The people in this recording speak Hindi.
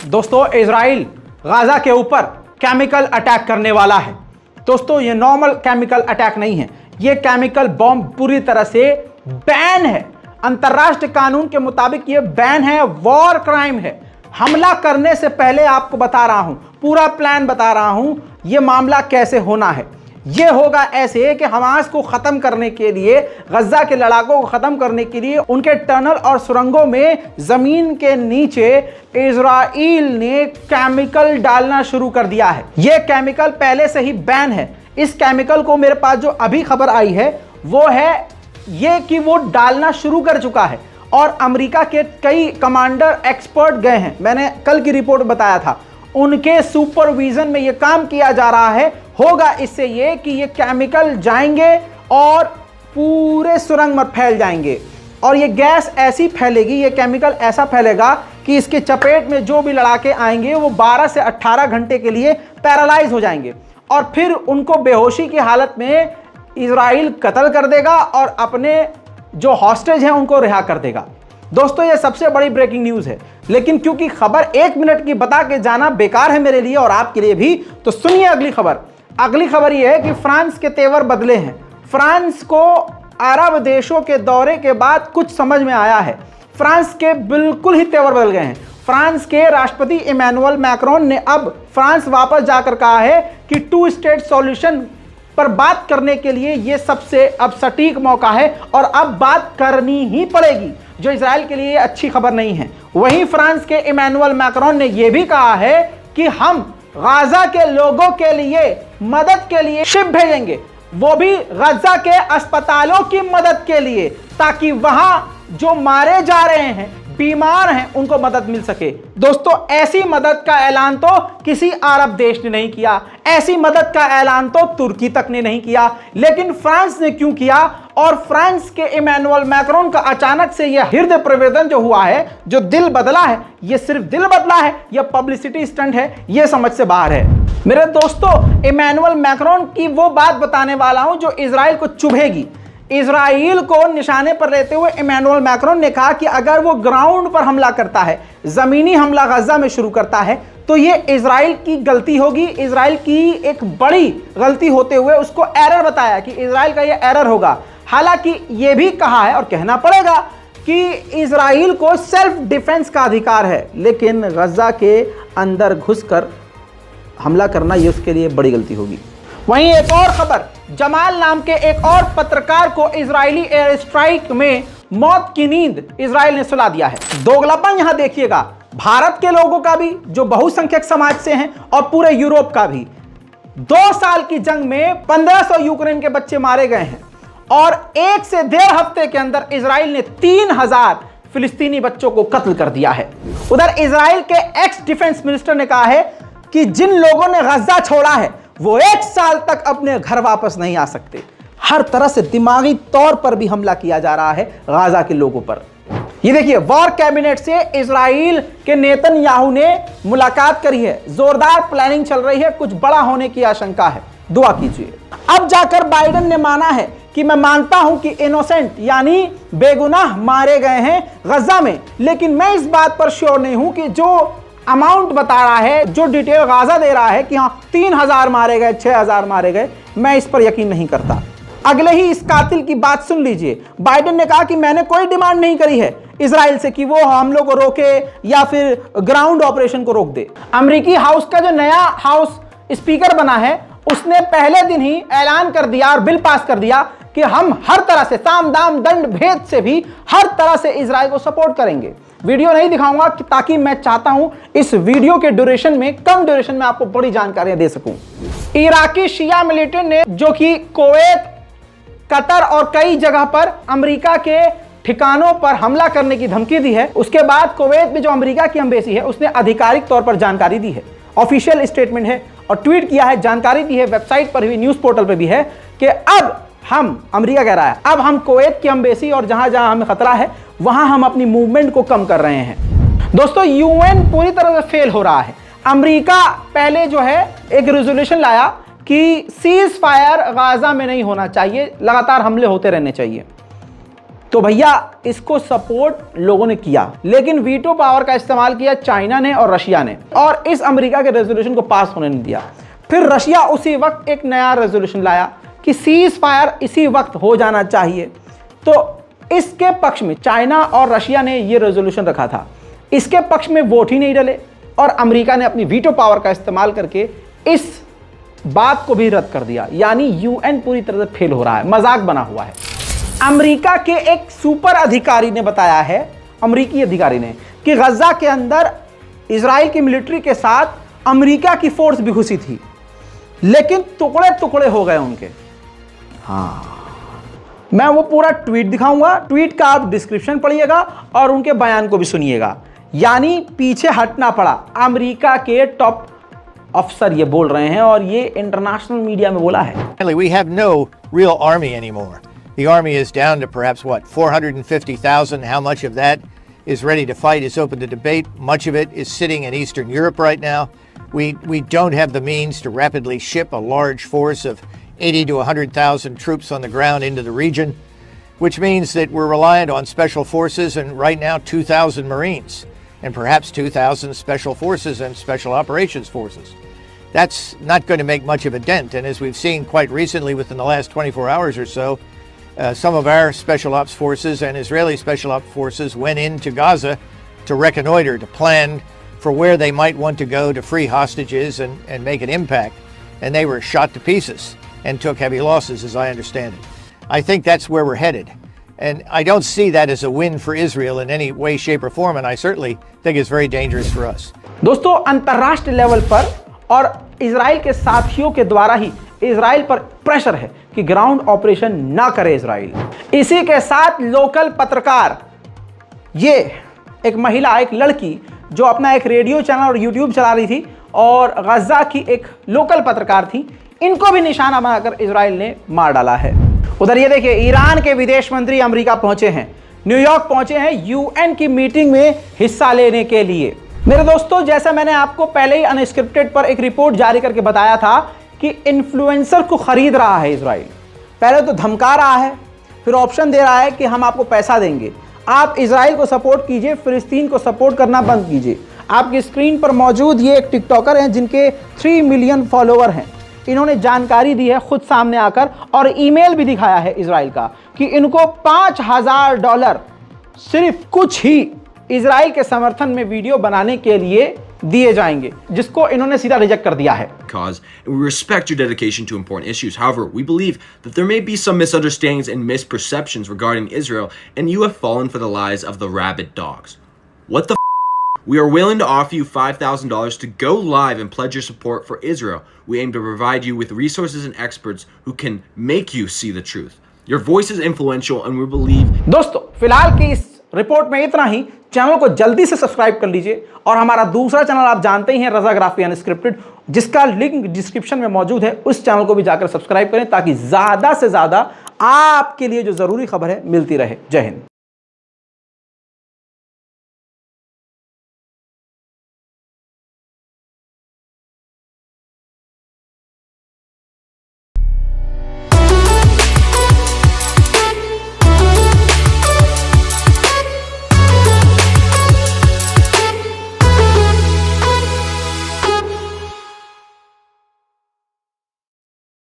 दोस्तों इजराइल गाजा के ऊपर केमिकल अटैक करने वाला है। दोस्तों ये नॉर्मल केमिकल अटैक नहीं है, ये केमिकल बॉम्ब पूरी तरह से बैन है। अंतर्राष्ट्रीय कानून के मुताबिक ये बैन है, वॉर क्राइम है। हमला करने से पहले आपको बता रहा हूं, पूरा प्लान बता रहा हूं, ये मामला कैसे होना है। ये होगा ऐसे कि हमास को खत्म करने के लिए, गज्जा के लड़ाकों को खत्म करने के लिए उनके टनल और सुरंगों में जमीन के नीचे इजराइल ने केमिकल डालना शुरू कर दिया है। यह केमिकल पहले से ही बैन है। इस केमिकल को मेरे पास जो अभी खबर आई है वो है ये कि वो डालना शुरू कर चुका है और अमेरिका के कई कमांडर एक्सपर्ट गए हैं। मैंने कल की रिपोर्ट बताया था, उनके सुपरविजन में ये काम किया जा रहा है। होगा इससे ये कि ये केमिकल जाएंगे और पूरे सुरंग में फैल जाएंगे और ये गैस ऐसी फैलेगी, ये केमिकल ऐसा फैलेगा कि इसके चपेट में जो भी लड़ाके आएंगे वो 12 से 18 घंटे के लिए पैरालाइज हो जाएंगे और फिर उनको बेहोशी की हालत में इजराइल कत्ल कर देगा और अपने जो हॉस्टेज हैं उनको रिहा कर देगा। दोस्तों ये सबसे बड़ी ब्रेकिंग न्यूज़ है, लेकिन क्योंकि खबर 1 मिनट की बता के जाना बेकार है मेरे लिए और आपके लिए भी, तो सुनिए अगली खबर। अगली खबर यह है कि फ्रांस के तेवर बदले हैं। फ्रांस को अरब देशों के दौरे के बाद कुछ समझ में आया है। फ्रांस के बिल्कुल ही तेवर बदल गए हैं। फ्रांस के राष्ट्रपति इमैनुअल मैक्रोन ने अब फ्रांस वापस जाकर कहा है कि 2 स्टेट सॉल्यूशन पर बात करने के लिए यह सबसे अब सटीक मौका है और अब बात करनी ही पड़ेगी, जो इजराइल के लिए अच्छी खबर नहीं है। वहीं फ्रांस के इमैनुअल मैक्रोन ने यह भी कहा है कि हम गाजा के लोगों के लिए मदद के लिए शिप भेजेंगे, वो भी गाजा के अस्पतालों की मदद के लिए, ताकि वहां जो मारे जा रहे हैं, बीमार हैं, उनको मदद मिल सके। दोस्तों ऐसी मदद का ऐलान तो किसी अरब देश ने नहीं किया, ऐसी मदद का ऐलान तो तुर्की तक ने नहीं किया, लेकिन फ्रांस ने क्यों किया? और फ्रांस के इमैनुअल मैक्रोन का अचानक से यह हृदय परिवर्तन जो हुआ है, जो दिल बदला है, यह सिर्फ दिल बदला है या पब्लिसिटी स्टंट है, यह समझ से बाहर है। मेरे दोस्तों इमैनुअल मैक्रोन की वो बात बताने वाला हूं जो इजराइल को चुभेगी। इजराइल को निशाने पर लेते हुए इमैनुअल मैक्रोन ने कहा कि अगर वो ग्राउंड पर हमला करता है, जमीनी हमला गजा में शुरू करता है, तो ये इजराइल की गलती होगी, इजराइल की एक बड़ी गलती होते हुए उसको एरर बताया कि इजराइल का ये एरर होगा। हालांकि ये भी कहा है और कहना पड़ेगा कि इजराइल को सेल्फ डिफेंस का अधिकार है, लेकिन गजा के अंदर घुसकर हमला करना ये उसके लिए बड़ी गलती होगी। वहीं एक और खबर, जमाल नाम के एक और पत्रकार को इजरायली एयर स्ट्राइक में मौत की नींद इजराइल ने सुला दिया है। दोगलापन यहां देखिएगा, भारत के लोगों का भी जो बहुसंख्यक समाज से हैं और पूरे यूरोप का भी। 2 साल की जंग में 1500 यूक्रेन के बच्चे मारे गए हैं और 1 से 1.5 हफ्ते के अंदर इजराइल ने 3000 फिलिस्तीनी बच्चों को कत्ल कर दिया है। उधर इजराइल के एक्स डिफेंस मिनिस्टर ने कहा है कि जिन लोगों ने गजा छोड़ा है वो 1 साल तक अपने घर वापस नहीं आ सकते। हर तरह से दिमागी तौर पर भी हमला किया जा रहा है गाजा के लोगों पर। ये देखिए, वॉर कैबिनेट से इजराइल के नेतन्याहू ने मुलाकात करी है, जोरदार प्लानिंग चल रही है, कुछ बड़ा होने की आशंका है, दुआ कीजिए। अब जाकर बाइडेन ने माना है कि मैं मानता हूं कि इनोसेंट यानी बेगुनाह मारे गए हैं गजा में, लेकिन मैं इस बात पर श्योर नहीं हूं कि जो अमाउंट बता रहा है, जो डिटेल गाजा दे रहा है कि हाँ 3000 मारे गए, 6000 मारे गए, मैं इस पर यकीन नहीं करता। अगले ही इस कातिल की बात सुन लीजिए। बाइडेन ने कहा कि मैंने कोई डिमांड नहीं करी है इजराइल से कि वो हमलों को रोके या फिर ग्राउंड ऑपरेशन को रोक दे। अमेरिकी हाउस का जो नया हाउस स्पीकर बना है, उसने पहले दिन ही ऐलान कर दिया और बिल पास कर दिया कि हम हर तरह से, साम दाम दंड भेद से भी हर तरह से इजराइल को सपोर्ट करेंगे। वीडियो नहीं दिखाऊंगा ताकि मैं चाहता हूं इस वीडियो के ड्यूरेशन में, कम ड्यूरेशन में आपको बड़ी जानकारियां दे सकूं। इराकी शिया मिलिटेंट ने, जो कि कुवैत, कतर और कई जगह पर अमेरिका के ठिकानों पर हमला करने की धमकी दी है, उसके बाद कुवैत में जो अमेरिका की एम्बेसी है उसने आधिकारिक तौर पर जानकारी दी है, ऑफिशियल स्टेटमेंट है और ट्वीट किया है, जानकारी दी है, वेबसाइट पर भी, न्यूज पोर्टल पर भी है कि अब हम, अमेरिका कह रहा है, अब हम कुवैत की एम्बेसी और जहां जहां हमें खतरा है वहां हम अपनी मूवमेंट को कम कर रहे हैं। दोस्तों यूएन पूरी तरह से फेल हो रहा है। अमेरिका पहले जो है एक रेजोल्यूशन लाया कि सीज फायर गाजा में नहीं होना चाहिए, लगातार हमले होते रहने चाहिए। तो भैया इसको सपोर्ट लोगों ने किया, लेकिन वीटो पावर का इस्तेमाल किया चाइना ने और रशिया ने, और इस अमेरिका के रेजोल्यूशन को पास होने नहीं दिया। फिर रशिया उसी वक्त एक नया रेजोल्यूशन लाया कि सीज फायर इसी वक्त हो जाना चाहिए। तो इसके पक्ष में चाइना और रशिया ने यह रेजोल्यूशन रखा था, इसके पक्ष में वोट ही नहीं डले और अमेरिका ने अपनी वीटो पावर का इस्तेमाल करके इस बात को भी रद्द कर दिया। यानी यूएन पूरी तरह से फेल हो रहा है, मजाक बना हुआ है। अमेरिका के एक सुपर अधिकारी ने बताया है, अमेरिकी अधिकारी ने, कि गजा के अंदर इजराइल की मिलिट्री के साथ अमेरिका की फोर्स भी घुसी थी, लेकिन टुकड़े टुकड़े हो गए उनके। हाँ, मैं वो पूरा ट्वीट दिखाऊंगा, ट्वीट का आप डिस्क्रिप्शन पढ़िएगा और उनके बयान को भी सुनिएगा। यानी पीछे हटना पड़ा, अमेरिका के टॉप अफसर ये बोल रहे हैं और ये इंटरनेशनल मीडिया में बोला है। We have no real army anymore. The army is down to perhaps what, 450,000. How much of that is ready to fight is open to debate. Much of it is sitting in Eastern Europe right now. We don't have the means to rapidly ship a large force of 80 to 100,000 troops on the ground into the region, which means that we're reliant on special forces and right now 2,000 Marines and perhaps 2,000 special forces and special operations forces. That's not going to make much of a dent. And as we've seen quite recently within the last 24 hours or so, some of our special ops forces and Israeli special ops forces went into Gaza to reconnoiter, to plan for where they might want to go to free hostages and make an impact. And they were shot to pieces and took heavy losses, as I understand it. I think that's where we're headed. And I don't see that as a win for Israel in any way, shape, or form. And I certainly think it's very dangerous for us. दोस्तों, अंतर्राष्ट्रीय लेवल पर और इजराइल के साथियों के द्वारा ही इजराइल पर प्रेशर है कि ग्राउंड ऑपरेशन ना करे इजराइल। इसी के साथ लोकल पत्रकार, ये एक महिला, एक लड़की जो अपना एक रेडियो चैनल और यूट्यूब चला रही थी और गजा की एक लोकल पत्रकार थी, इनको भी निशाना बनाकर इजराइल ने मार डाला है। उधर ये देखिए, ईरान के विदेश मंत्री अमेरिका पहुंचे हैं, न्यूयॉर्क पहुंचे हैं यूएन की मीटिंग में हिस्सा लेने के लिए। मेरे दोस्तों, जैसा मैंने आपको पहले ही अनस्क्रिप्टेड पर एक रिपोर्ट जारी करके बताया था कि इन्फ्लुएंसर को खरीद रहा है इजराइल। पहले तो धमका रहा है, फिर ऑप्शन दे रहा है कि हम आपको पैसा देंगे, आप इजराइल को सपोर्ट कीजिए, फिलिस्तीन को सपोर्ट करना बंद कीजिए। आपकी स्क्रीन पर मौजूद ये एक टिकटॉकर हैं जिनके 3 मिलियन फॉलोवर हैं। इन्होंने जानकारी दी है खुद सामने आकर और ईमेल भी दिखाया है इजराइल का कि इनको $5,000 सिर्फ कुछ ही इजराइल के समर्थन में वीडियो बनाने के लिए दिए जाएंगे, जिसको इन्होंने सीधा रिजेक्ट कर दिया है। Cause and we respect your dedication to important issues. However, we believe that there may be some misunderstandings and misperceptions regarding Israel, and you have fallen for the lies of the rabid dogs. What the f? We are willing to offer you $5,000 to go live and pledge your support for Israel. We aim to provide you with resources and experts who can make you see the truth. Your voice is influential, and we believe. दोस्तों, फिलहाल की इस रिपोर्ट में इतना ही। चैनल को जल्दी से सब्सक्राइब कर लीजिए और हमारा दूसरा चैनल आप जानते ही हैं, रजाग्राफी अनस्क्रिप्टेड, जिसका लिंक डिस्क्रिप्शन में मौजूद है। उस चैनल को भी जाकर सब्सक्राइब करें ताकि ज़्यादा से ज़्यादा आपके लिए जो ज़रूरी खबर है मिलती रहे। जय हिंद।